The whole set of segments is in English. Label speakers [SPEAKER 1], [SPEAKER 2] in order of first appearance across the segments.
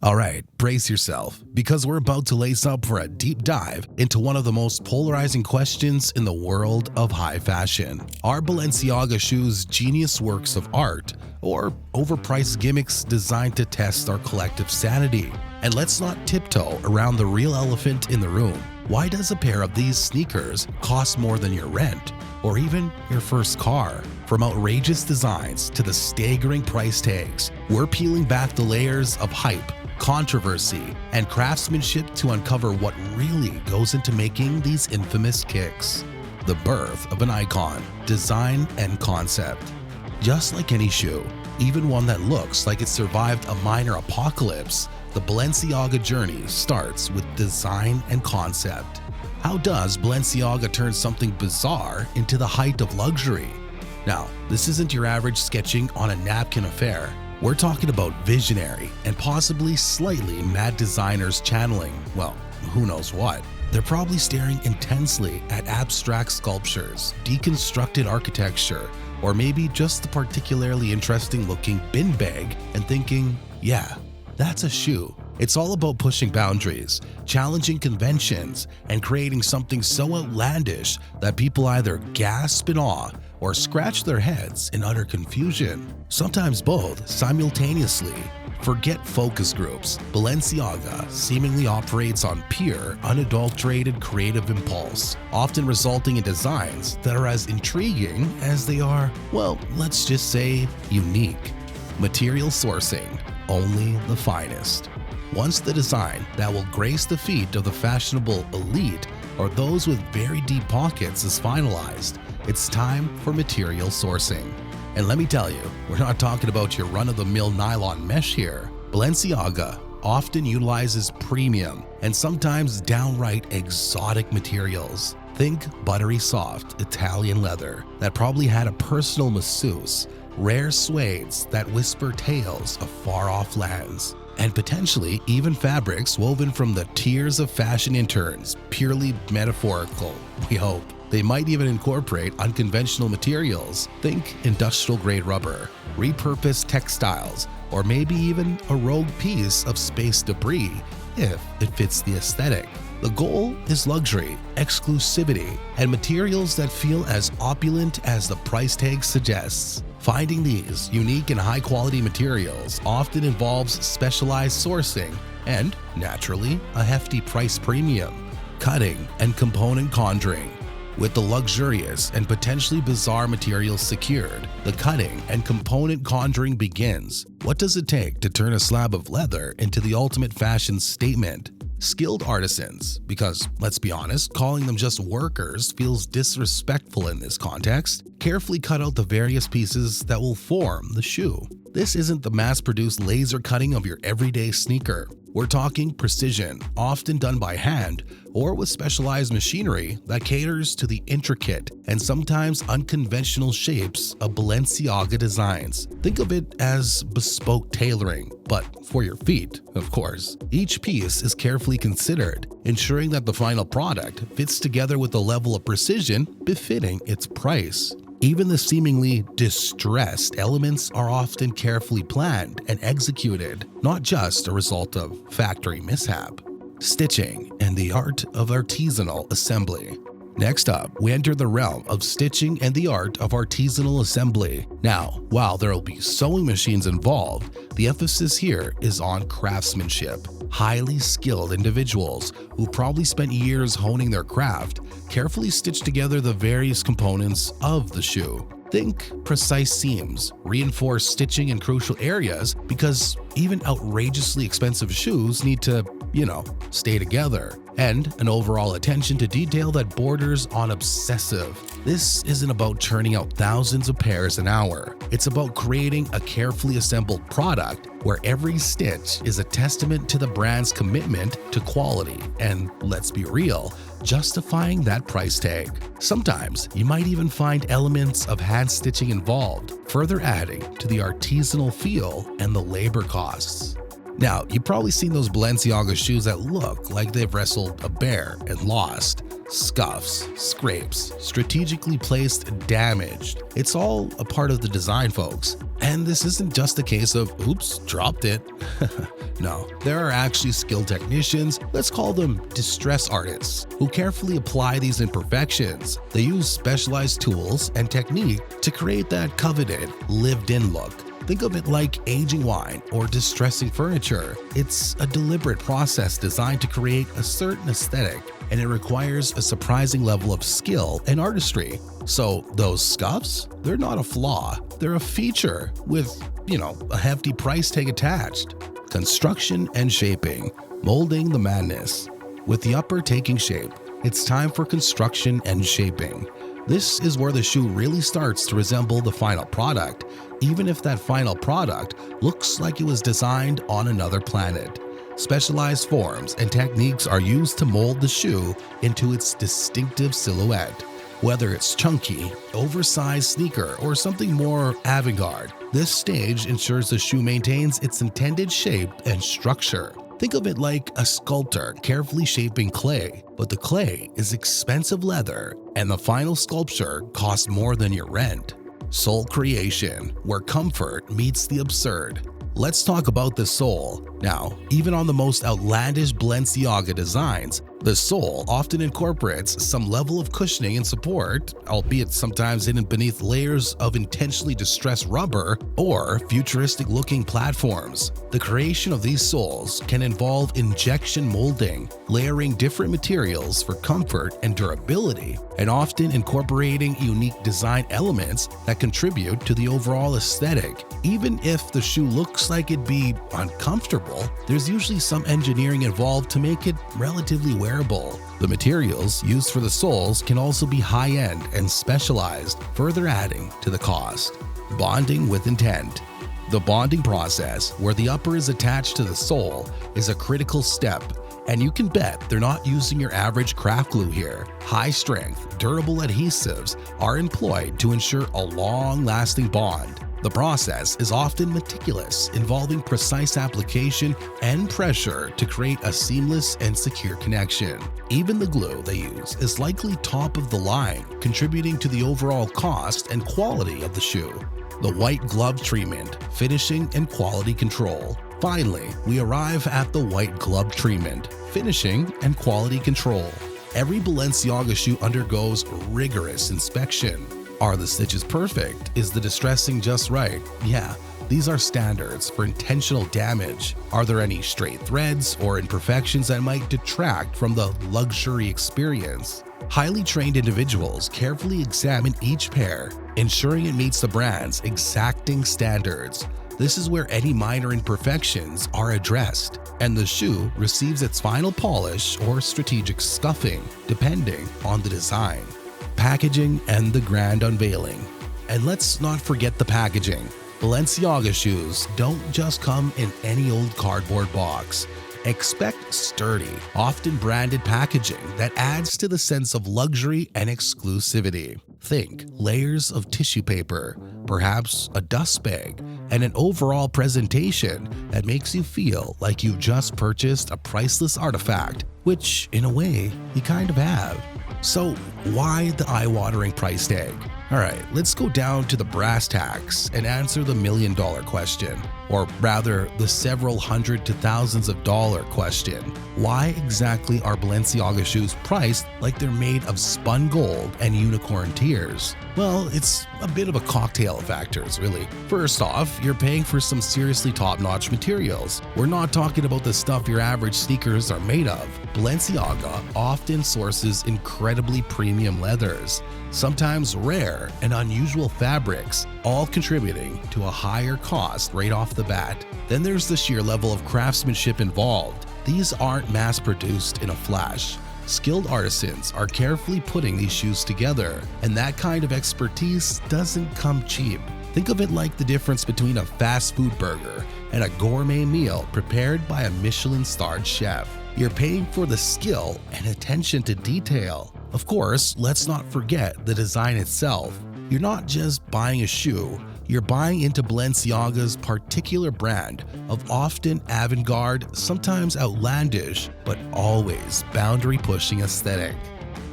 [SPEAKER 1] Alright, brace yourself, because we're about to lace up for a deep dive into one of the most polarizing questions in the world of high fashion. Are Balenciaga shoes genius works of art, or overpriced gimmicks designed to test our collective sanity? And let's not tiptoe around the real elephant in the room. Why does a pair of these sneakers cost more than your rent, or even your first car? From outrageous designs to the staggering price tags, we're peeling back the layers of hype, controversy, and craftsmanship to uncover what really goes into making these infamous kicks. The birth of an icon, design, and concept. Just like any shoe, even one that looks like it survived a minor apocalypse, the Balenciaga journey starts with design and concept. How does Balenciaga turn something bizarre into the height of luxury? Now, this isn't your average sketching on a napkin affair. We're talking about visionary and possibly slightly mad designers channeling, well, who knows what. They're probably staring intensely at abstract sculptures, deconstructed architecture, or maybe just the particularly interesting looking bin bag and thinking, yeah, that's a shoe. It's all about pushing boundaries, challenging conventions, and creating something so outlandish that people either gasp in awe or scratch their heads in utter confusion. Sometimes both simultaneously. Forget focus groups. Balenciaga seemingly operates on pure, unadulterated creative impulse, often resulting in designs that are as intriguing as they are, well, let's just say unique. Material sourcing, only the finest. Once the design that will grace the feet of the fashionable elite or those with very deep pockets is finalized, it's time for material sourcing. And let me tell you, we're not talking about your run-of-the-mill nylon mesh here. Balenciaga often utilizes premium and sometimes downright exotic materials. Think buttery soft Italian leather that probably had a personal masseuse, rare suedes that whisper tales of far-off lands, and potentially even fabrics woven from the tears of fashion interns, purely metaphorical, we hope. They might even incorporate unconventional materials, think industrial-grade rubber, repurposed textiles, or maybe even a rogue piece of space debris if it fits the aesthetic. The goal is luxury, exclusivity, and materials that feel as opulent as the price tag suggests. Finding these unique and high-quality materials often involves specialized sourcing and, naturally, a hefty price premium. Cutting and component conjuring. With the luxurious and potentially bizarre materials secured, the cutting and component conjuring begins. What does it take to turn a slab of leather into the ultimate fashion statement? Skilled artisans, because let's be honest, calling them just workers feels disrespectful in this context, carefully cut out the various pieces that will form the shoe. This isn't the mass-produced laser cutting of your everyday sneaker. We're talking precision, often done by hand or with specialized machinery that caters to the intricate and sometimes unconventional shapes of Balenciaga designs. Think of it as bespoke tailoring, but for your feet, of course. Each piece is carefully considered, ensuring that the final product fits together with a level of precision befitting its price. Even the seemingly distressed elements are often carefully planned and executed, not just a result of factory mishap. Stitching and the art of artisanal assembly. Next up, we enter the realm of stitching and the art of artisanal assembly. Now, while there will be sewing machines involved, the emphasis here is on craftsmanship. Highly skilled individuals who probably spent years honing their craft carefully stitch together the various components of the shoe. Think precise seams, reinforced stitching in crucial areas, because even outrageously expensive shoes need to, stay together, and an overall attention to detail that borders on obsessive. This isn't about churning out thousands of pairs an hour. It's about creating a carefully assembled product where every stitch is a testament to the brand's commitment to quality and, let's be real, justifying that price tag. Sometimes you might even find elements of hand stitching involved, further adding to the artisanal feel and the labor costs. Now, you've probably seen those Balenciaga shoes that look like they've wrestled a bear and lost. Scuffs, scrapes, strategically placed, damaged. It's all a part of the design, folks. And this isn't just a case of, oops, dropped it. No, there are actually skilled technicians, let's call them distress artists, who carefully apply these imperfections. They use specialized tools and technique to create that coveted, lived-in look. Think of it like aging wine or distressing furniture. It's a deliberate process designed to create a certain aesthetic, and it requires a surprising level of skill and artistry. So those scuffs, they're not a flaw, they're a feature with, a hefty price tag attached. Construction and shaping, molding the madness. With the upper taking shape, it's time for construction and shaping. This is where the shoe really starts to resemble the final product, even if that final product looks like it was designed on another planet. Specialized forms and techniques are used to mold the shoe into its distinctive silhouette. Whether it's chunky, oversized sneaker, or something more avant-garde, this stage ensures the shoe maintains its intended shape and structure. Think of it like a sculptor carefully shaping clay, but the clay is expensive leather, and the final sculpture costs more than your rent. Sole creation, where comfort meets the absurd. Let's talk about the sole. Now, even on the most outlandish Balenciaga designs, the sole often incorporates some level of cushioning and support, albeit sometimes hidden beneath layers of intentionally distressed rubber or futuristic-looking platforms. The creation of these soles can involve injection molding, layering different materials for comfort and durability, and often incorporating unique design elements that contribute to the overall aesthetic. Even if the shoe looks like it'd be uncomfortable, there's usually some engineering involved to make it relatively wearable. The materials used for the soles can also be high-end and specialized, further adding to the cost. Bonding with intent. The bonding process, where the upper is attached to the sole, is a critical step, and you can bet they're not using your average craft glue here. High-strength, durable adhesives are employed to ensure a long-lasting bond. The process is often meticulous, involving precise application and pressure to create a seamless and secure connection. Even the glue they use is likely top of the line, contributing to the overall cost and quality of the shoe. The white glove treatment, finishing and quality control. Finally, we arrive at the white glove treatment, finishing and quality control. Every Balenciaga shoe undergoes rigorous inspection. Are the stitches perfect? Is the distressing just right? Yeah, these are standards for intentional damage. Are there any straight threads or imperfections that might detract from the luxury experience? Highly trained individuals carefully examine each pair, ensuring it meets the brand's exacting standards. This is where any minor imperfections are addressed, and the shoe receives its final polish or strategic scuffing, depending on the design. Packaging and the grand unveiling. And let's not forget the packaging. Balenciaga shoes don't just come in any old cardboard box. Expect sturdy, often branded packaging that adds to the sense of luxury and exclusivity. Think layers of tissue paper, perhaps a dust bag, and an overall presentation that makes you feel like you've just purchased a priceless artifact, which, in a way, you kind of have. So why the eye-watering price tag? Alright, let's go down to the brass tacks and answer the million-dollar question, or rather the several hundred to thousands of dollar question. Why exactly are Balenciaga shoes priced like they're made of spun gold and unicorn tears? Well, it's a bit of a cocktail of factors, really. First off, you're paying for some seriously top-notch materials. We're not talking about the stuff your average sneakers are made of. Balenciaga often sources incredibly premium leathers, sometimes rare and unusual fabrics, all contributing to a higher cost right off the bat. Then there's the sheer level of craftsmanship involved. These aren't mass-produced in a flash. Skilled artisans are carefully putting these shoes together, and that kind of expertise doesn't come cheap. Think of it like the difference between a fast food burger and a gourmet meal prepared by a Michelin-starred chef. You're paying for the skill and attention to detail. Of course, let's not forget the design itself. You're not just buying a shoe, you're buying into Balenciaga's particular brand of often avant-garde, sometimes outlandish, but always boundary-pushing aesthetic.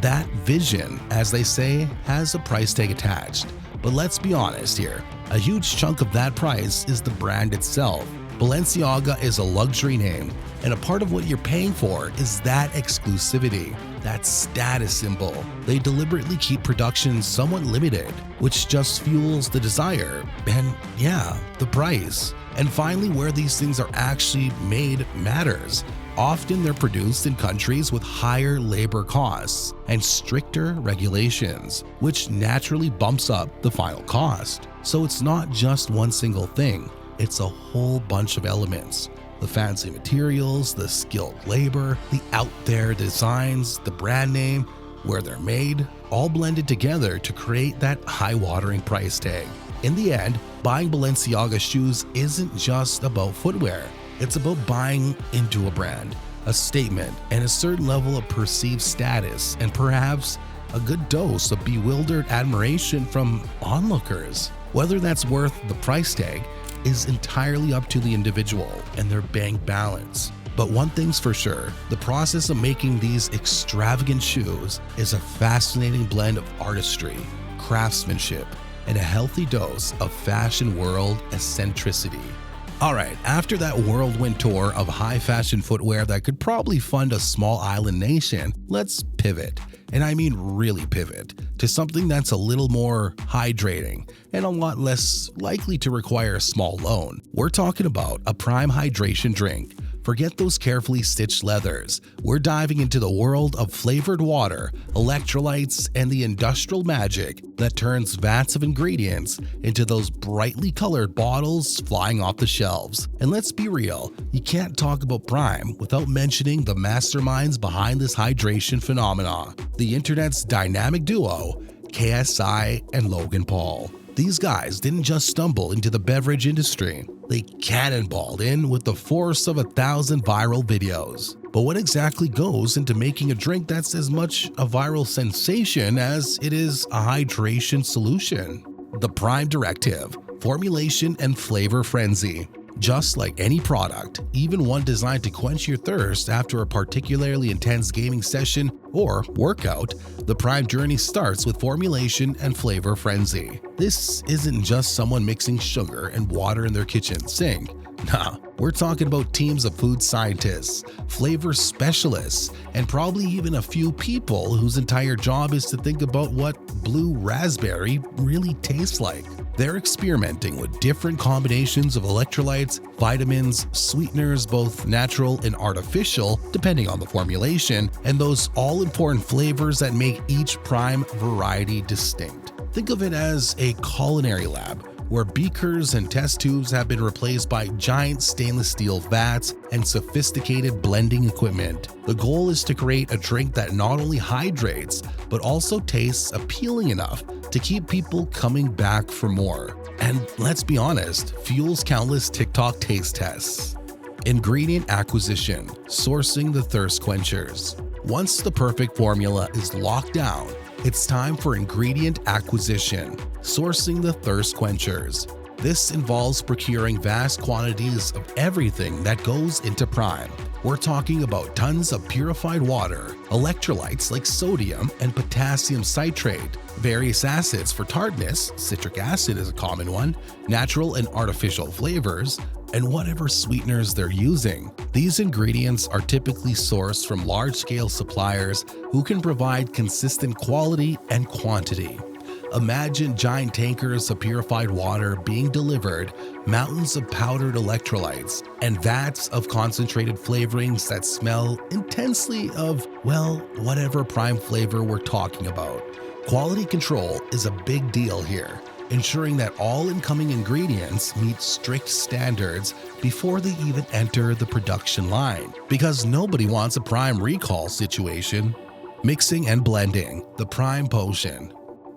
[SPEAKER 1] That vision, as they say, has a price tag attached. But let's be honest here, a huge chunk of that price is the brand itself. Balenciaga is a luxury name, and a part of what you're paying for is that exclusivity, that status symbol. They deliberately keep production somewhat limited, which just fuels the desire and, yeah, the price. And finally, where these things are actually made matters. Often they're produced in countries with higher labor costs and stricter regulations, which naturally bumps up the final cost. So it's not just one single thing. It's a whole bunch of elements. The fancy materials, the skilled labor, the out there designs, the brand name, where they're made, all blended together to create that eye-watering price tag. In the end, buying Balenciaga shoes isn't just about footwear. It's about buying into a brand, a statement, and a certain level of perceived status, and perhaps a good dose of bewildered admiration from onlookers. Whether that's worth the price tag is entirely up to the individual and their bank balance. But one thing's for sure, the process of making these extravagant shoes is a fascinating blend of artistry, craftsmanship, and a healthy dose of fashion world eccentricity. Alright, after that whirlwind tour of high fashion footwear that could probably fund a small island nation, let's pivot, and I mean really pivot, to something that's a little more hydrating and a lot less likely to require a small loan. We're talking about a prime hydration drink. Forget those carefully stitched leathers. We're diving into the world of flavored water, electrolytes, and the industrial magic that turns vats of ingredients into those brightly colored bottles flying off the shelves. And let's be real, you can't talk about Prime without mentioning the masterminds behind this hydration phenomena, the internet's dynamic duo, KSI and Logan Paul. These guys didn't just stumble into the beverage industry, they cannonballed in with the force of 1,000 viral videos. But what exactly goes into making a drink that's as much a viral sensation as it is a hydration solution? The Prime Directive, formulation and flavor frenzy. Just like any product, even one designed to quench your thirst after a particularly intense gaming session or workout, the Prime journey starts with formulation and flavor frenzy. This isn't just someone mixing sugar and water in their kitchen sink. Nah, we're talking about teams of food scientists, flavor specialists, and probably even a few people whose entire job is to think about what blue raspberry really tastes like. They're experimenting with different combinations of electrolytes, vitamins, sweeteners, both natural and artificial, depending on the formulation, and those all-important flavors that make each Prime variety distinct. Think of it as a culinary lab, where beakers and test tubes have been replaced by giant stainless steel vats and sophisticated blending equipment. The goal is to create a drink that not only hydrates, but also tastes appealing enough to keep people coming back for more. And let's be honest, fuels countless TikTok taste tests. Ingredient acquisition, sourcing the thirst quenchers. Once the perfect formula is locked down, it's time for ingredient acquisition, sourcing the thirst quenchers. This involves procuring vast quantities of everything that goes into Prime. We're talking about tons of purified water, electrolytes like sodium and potassium citrate, various acids for tartness, citric acid is a common one, natural and artificial flavors, and whatever sweeteners they're using. These ingredients are typically sourced from large-scale suppliers who can provide consistent quality and quantity. Imagine giant tankers of purified water being delivered, mountains of powdered electrolytes, and vats of concentrated flavorings that smell intensely of, well, whatever Prime flavor we're talking about. Quality control is a big deal here, ensuring that all incoming ingredients meet strict standards before they even enter the production line, because nobody wants a Prime recall situation. Mixing and blending, the Prime potion.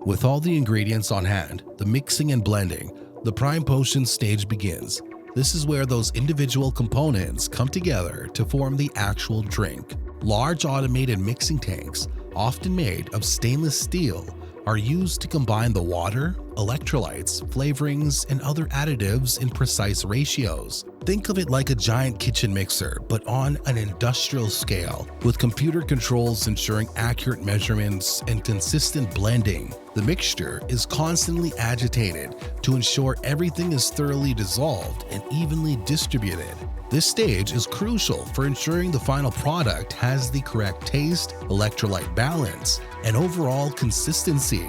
[SPEAKER 1] With all the ingredients on hand, the mixing and blending, the Prime potion stage begins. This is where those individual components come together to form the actual drink. Large automated mixing tanks, often made of stainless steel, are used to combine the water, electrolytes, flavorings, and other additives in precise ratios. Think of it like a giant kitchen mixer, but on an industrial scale, with computer controls ensuring accurate measurements and consistent blending. The mixture is constantly agitated to ensure everything is thoroughly dissolved and evenly distributed. This stage is crucial for ensuring the final product has the correct taste, electrolyte balance, and overall consistency.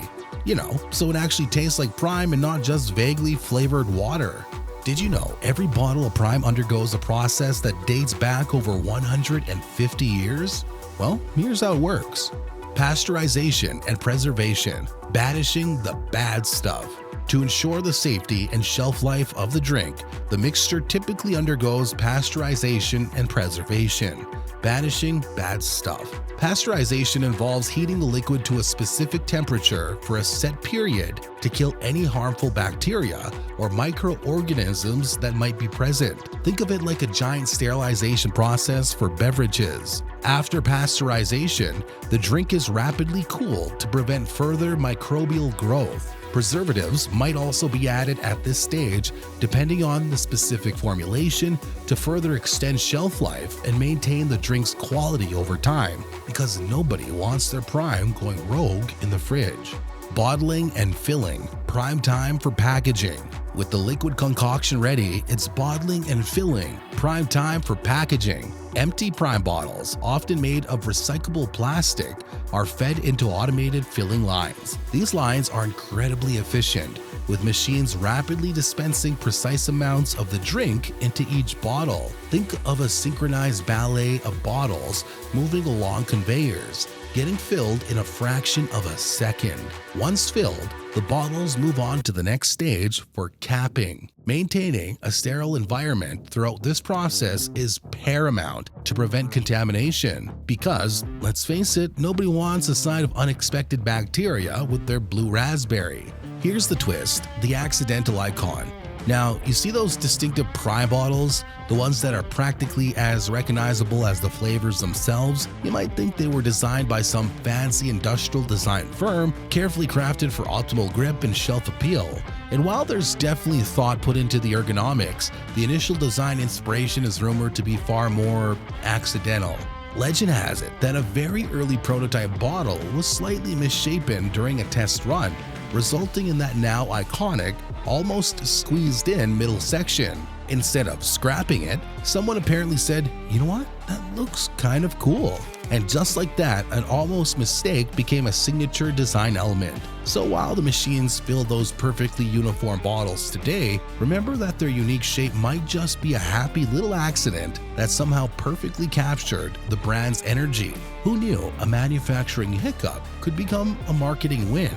[SPEAKER 1] So it actually tastes like Prime and not just vaguely flavored water. Did you know every bottle of Prime undergoes a process that dates back over 150 years? Well, here's how it works. Pasteurization and preservation, banishing the bad stuff. To ensure the safety and shelf life of the drink, the mixture typically undergoes pasteurization and preservation, banishing bad stuff. Pasteurization involves heating the liquid to a specific temperature for a set period to kill any harmful bacteria or microorganisms that might be present. Think of it like a giant sterilization process for beverages. After pasteurization, the drink is rapidly cooled to prevent further microbial growth. Preservatives might also be added at this stage depending on the specific formulation to further extend shelf life and maintain the drink's quality over time, because nobody wants their Prime going rogue in the fridge. Bottling and filling, prime time for packaging. With the liquid concoction ready, it's bottling and filling, prime time for packaging. Empty Prime bottles, often made of recyclable plastic, are fed into automated filling lines. These lines are incredibly efficient, with machines rapidly dispensing precise amounts of the drink into each bottle. Think of a synchronized ballet of bottles moving along conveyors, getting filled in a fraction of a second. Once filled, the bottles move on to the next stage for capping. Maintaining a sterile environment throughout this process is paramount to prevent contamination because, let's face it, nobody wants a sign of unexpected bacteria with their blue raspberry. Here's the twist, the accidental icon. Now, you see those distinctive Prime bottles, the ones that are practically as recognizable as the flavors themselves? You might think they were designed by some fancy industrial design firm, carefully crafted for optimal grip and shelf appeal. And while there's definitely thought put into the ergonomics, the initial design inspiration is rumored to be far more accidental. Legend has it that a very early prototype bottle was slightly misshapen during a test run, resulting in that now iconic, almost squeezed in middle section. Instead of scrapping it, someone apparently said, "You know what? That looks kind of cool." And just like that, an almost mistake became a signature design element. So while the machines fill those perfectly uniform bottles today, remember that their unique shape might just be a happy little accident that somehow perfectly captured the brand's energy. Who knew a manufacturing hiccup could become a marketing win?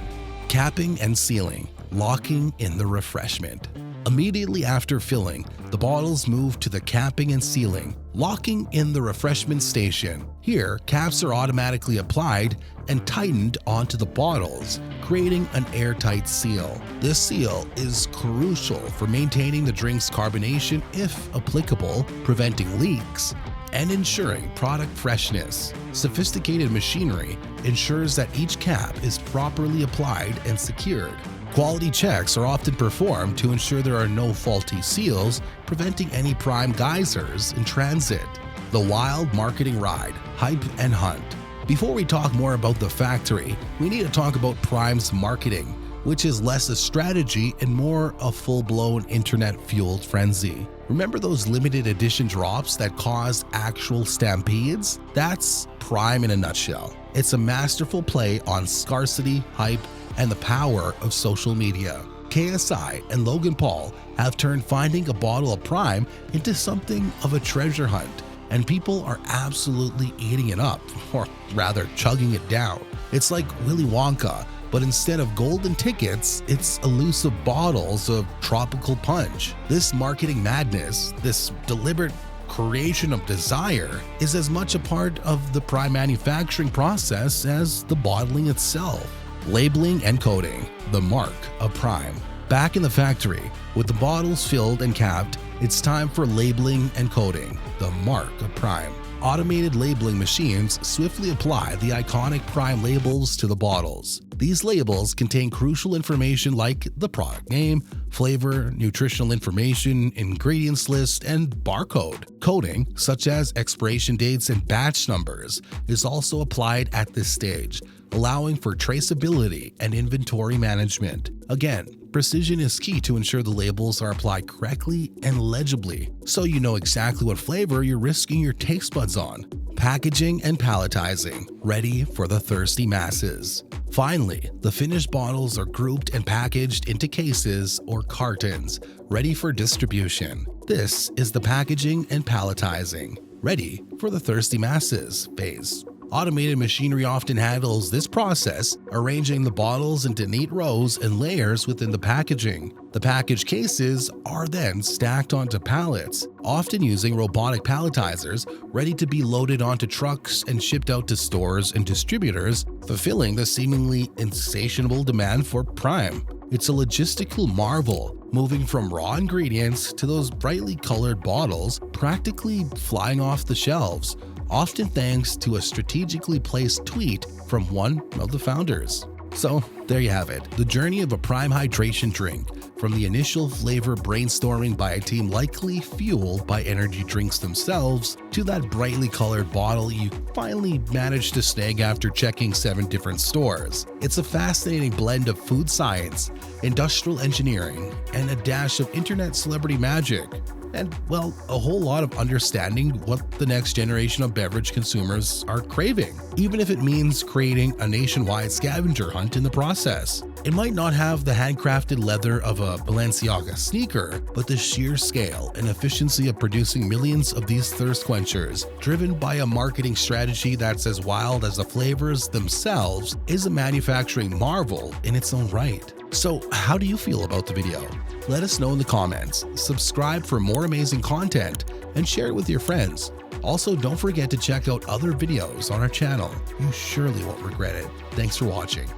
[SPEAKER 1] Capping and sealing, locking in the refreshment. Immediately after filling, the bottles move to the capping and sealing, locking in the refreshment station. Here, caps are automatically applied and tightened onto the bottles, creating an airtight seal. This seal is crucial for maintaining the drink's carbonation if applicable, preventing leaks, and ensuring product freshness. Sophisticated machinery ensures that each cap is properly applied and secured. Quality checks are often performed to ensure there are no faulty seals, preventing any Prime geysers in transit. The wild marketing ride, hype and hunt. Before we talk more about the factory, we need to talk about Prime's marketing, which is less a strategy and more a full-blown internet-fueled frenzy. Remember those limited edition drops that caused actual stampedes? That's Prime in a nutshell. It's a masterful play on scarcity, hype, and the power of social media. KSI and Logan Paul have turned finding a bottle of Prime into something of a treasure hunt, and people are absolutely eating it up, or rather chugging it down. It's like Willy Wonka, but instead of golden tickets, it's elusive bottles of tropical punch. This marketing madness, this deliberate creation of desire, is as much a part of the Prime manufacturing process as the bottling itself. Labeling and coding, the mark of Prime. Back in the factory, with the bottles filled and capped, it's time for labeling and coding, the mark of Prime. Automated labeling machines swiftly apply the iconic Prime labels to the bottles. These labels contain crucial information like the product name, flavor, nutritional information, ingredients list, and barcode. Coding, such as expiration dates and batch numbers, is also applied at this stage, allowing for traceability and inventory management. Again, precision is key to ensure the labels are applied correctly and legibly, so you know exactly what flavor you're risking your taste buds on. Packaging and palletizing, ready for the thirsty masses. Finally, the finished bottles are grouped and packaged into cases or cartons, ready for distribution. This is the packaging and palletizing, ready for the thirsty masses phase. Automated machinery often handles this process, arranging the bottles into neat rows and layers within the packaging. The package cases are then stacked onto pallets, often using robotic palletizers, ready to be loaded onto trucks and shipped out to stores and distributors, fulfilling the seemingly insatiable demand for Prime. It's a logistical marvel, moving from raw ingredients to those brightly colored bottles, practically flying off the shelves, often thanks to a strategically placed tweet from one of the founders. So there you have it, the journey of a Prime hydration drink, from the initial flavor brainstorming by a team likely fueled by energy drinks themselves, to that brightly colored bottle you finally managed to snag after checking 7 different stores. It's a fascinating blend of food science, industrial engineering, and a dash of internet celebrity magic. And, well, a whole lot of understanding what the next generation of beverage consumers are craving, even if it means creating a nationwide scavenger hunt in the process. It might not have the handcrafted leather of a Balenciaga sneaker, but the sheer scale and efficiency of producing millions of these thirst quenchers, driven by a marketing strategy that's as wild as the flavors themselves, is a manufacturing marvel in its own right. So how do you feel about the video? Let us know in the comments, subscribe for more amazing content, and share it with your friends. Also, don't forget to check out other videos on our channel. You surely won't regret it. Thanks for watching.